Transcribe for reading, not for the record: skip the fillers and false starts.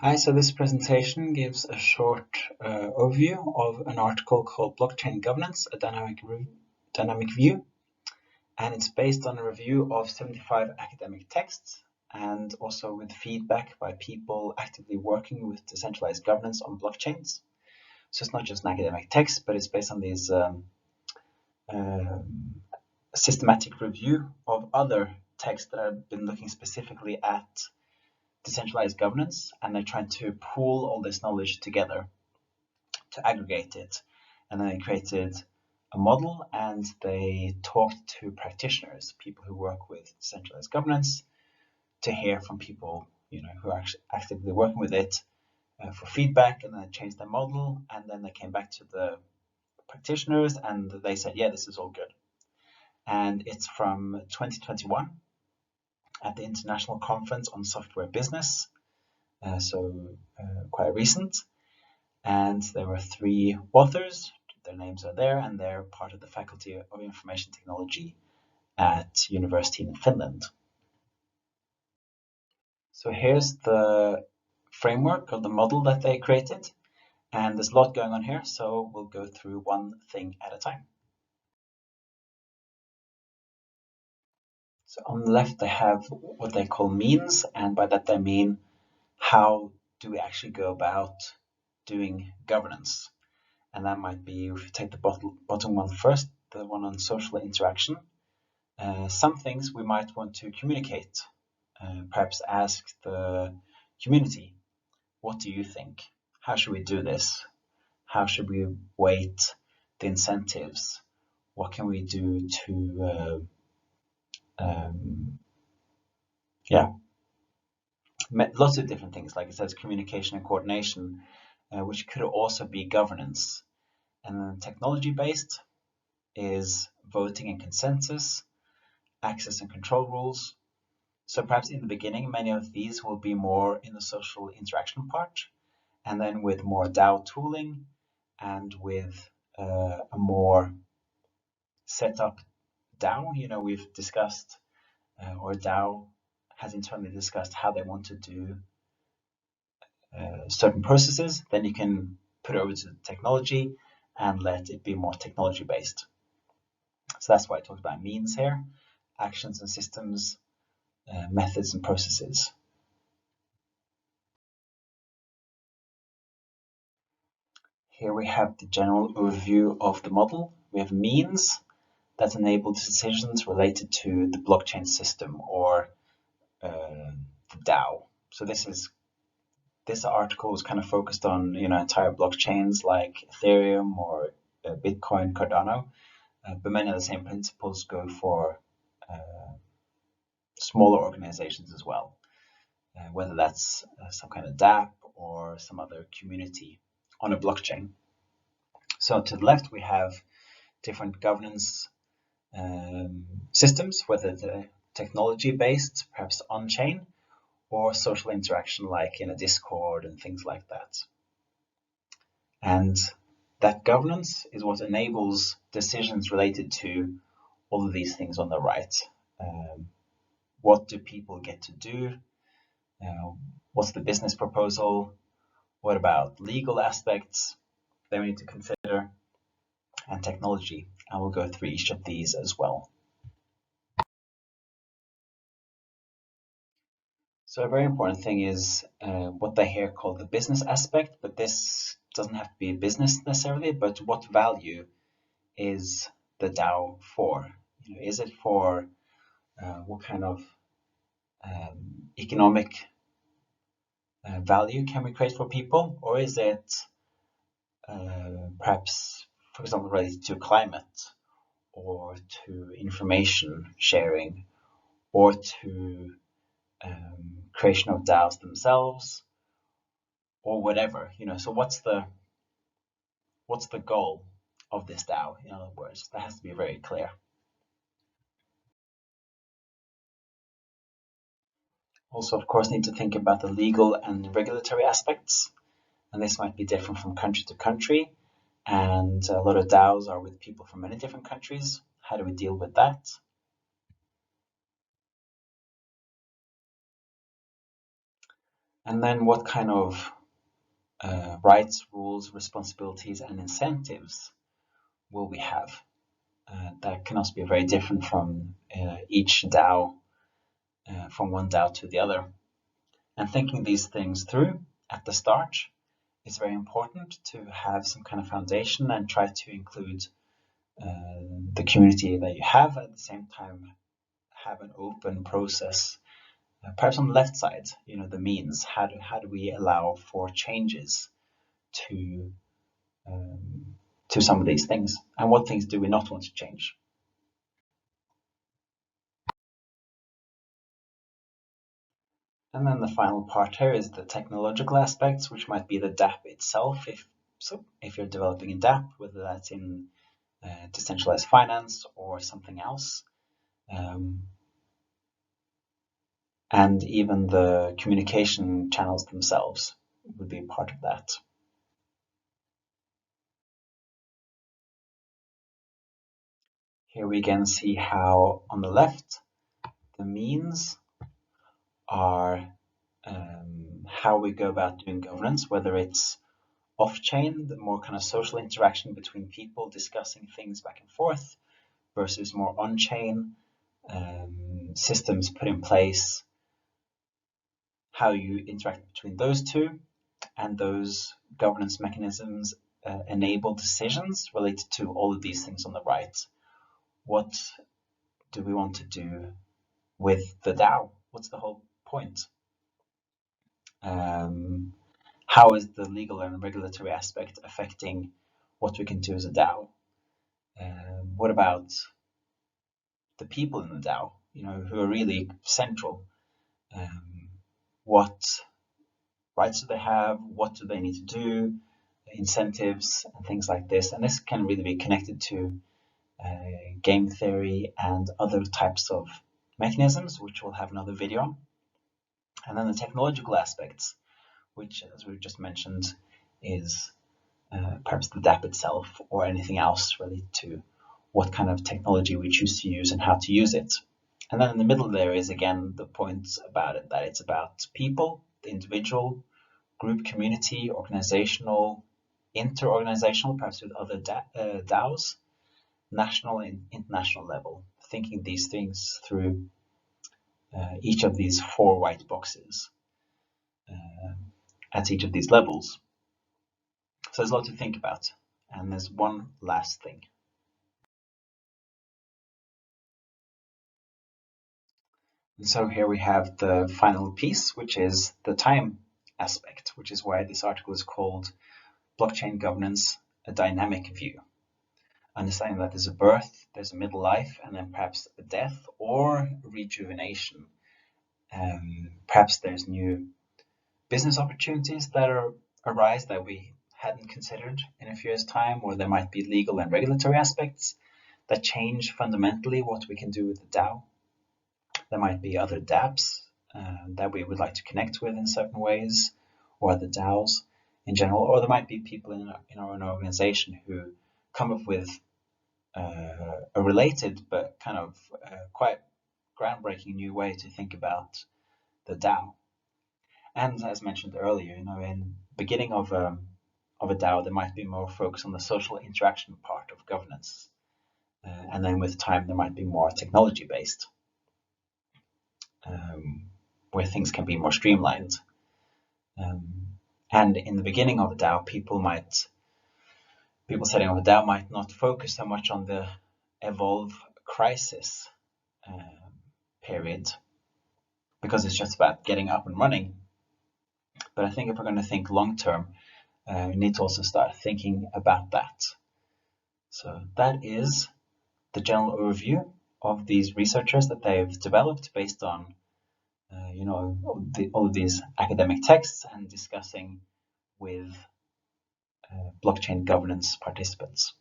Hi, so this presentation gives a short overview of an article called Blockchain Governance, a dynamic view, and it's based on a review of 75 academic texts and also with feedback by people actively working with decentralized governance on blockchains. So it's not just an academic text, but it's based on these systematic review of other texts that have been looking specifically at decentralized governance, and they're trying to pool all this knowledge together to aggregate it. And then they created a model and they talked to practitioners, people who work with decentralized governance, to hear from people who are actually actively working with it for feedback. And then they changed their model, and then they came back to the practitioners and they said, yeah, this is all good. And it's from 2021 at the International Conference on Software Business, quite recent. And there were 3 authors. Their names are there, and they're part of the Faculty of Information Technology at University in Finland. So here's the framework of the model that they created, and there's a lot going on here, so we'll go through one thing at a time. So on the left, they have what they call means, and by that they mean how do we actually go about doing governance. And that might be, if you take the bottom one first, the one on social interaction. Some things we might want to communicate, perhaps ask the community, what do you think? How should we do this? How should we weight the incentives? What can we do to, lots of different things, like it says communication and coordination, which could also be governance. And then technology-based is voting and consensus, access and control rules. So perhaps in the beginning, many of these will be more in the social interaction part, and then with more DAO tooling and with a more set up DAO, we've discussed, or DAO has internally discussed how they want to do certain processes. Then you can put it over to the technology and let it be more technology based. So that's why I talked about means here, actions and systems, methods and processes. Here we have the general overview of the model. We have means that enable decisions related to the blockchain system, or the DAO. So this article is kind of focused on entire blockchains like Ethereum or Bitcoin, Cardano, but many of the same principles go for smaller organizations as well, whether that's some kind of DApp or some other community on a blockchain. So to the left, we have different governance systems, whether they're technology-based, perhaps on-chain, or social interaction like in a Discord and things like that. And that governance is what enables decisions related to all of these things on the right. What do people get to do? What's the business proposal? What about legal aspects that we need to consider? And technology. And we'll go through each of these as well. So a very important thing is what they here call the business aspect, but this doesn't have to be business necessarily, but what value is the DAO for? Is it for what kind of economic value can we create for people, or is it perhaps, for example, related to climate or to information sharing or to creation of DAOs themselves or whatever, so what's the goal of this DAO? In other words, that has to be very clear. Also, of course, need to think about the legal and regulatory aspects, and this might be different from country to country, and a lot of DAOs are with people from many different countries. How do we deal with that? And then what kind of rights, rules, responsibilities, and incentives will we have? That can also be very different from each DAO, from one DAO to the other. And thinking these things through at the start is very important to have some kind of foundation and try to include the community that you have, at the same time have an open process. Perhaps on the left side, the means. How do we allow for changes to some of these things, and what things do we not want to change? And then the final part here is the technological aspects, which might be the DApp itself. If you're developing a DApp, whether that's in decentralized finance or something else, and even the communication channels themselves would be part of that. Here we again see how on the left the means are how we go about doing governance, whether it's off-chain, the more kind of social interaction between people discussing things back and forth, versus more on-chain systems put in place, how you interact between those two, and those governance mechanisms enable decisions related to all of these things on the right. What do we want to do with the DAO? What's the whole point? How is the legal and regulatory aspect affecting what we can do as a DAO? What about the people in the DAO, who are really central? What rights do they have? What do they need to do? Incentives and things like this. And this can really be connected to game theory and other types of mechanisms, which we'll have another video on. And then the technological aspects, which, as we've just mentioned, is perhaps the DApp itself or anything else related to what kind of technology we choose to use and how to use it. And then in the middle there is again the point about it, that it's about people, the individual, group, community, organizational, inter-organizational, perhaps with other DAOs, national and international level, thinking these things through each of these 4 white boxes at each of these levels. So there's a lot to think about. And there's one last thing. And so here we have the final piece, which is the time aspect, which is why this article is called Blockchain Governance, a Dynamic View. Understanding that there's a birth, there's a middle life, and then perhaps a death or rejuvenation. Perhaps there's new business opportunities that arise that we hadn't considered in a few years' time, or there might be legal and regulatory aspects that change fundamentally what we can do with the DAO. There might be other dApps that we would like to connect with in certain ways, or other DAOs in general, or there might be people in our own organization who come up with a related but kind of quite groundbreaking new way to think about the DAO. And as mentioned earlier, in the beginning of a DAO, there might be more focus on the social interaction part of governance, and then with time there might be more technology based, where things can be more streamlined. And in the beginning of a DAO, people setting up a DAO might not focus so much on the evolve crisis period, because it's just about getting up and running. But I think if we're going to think long term, we need to also start thinking about that. So that is the general overview of these researchers that they've developed based on all of these academic texts and discussing with blockchain governance participants.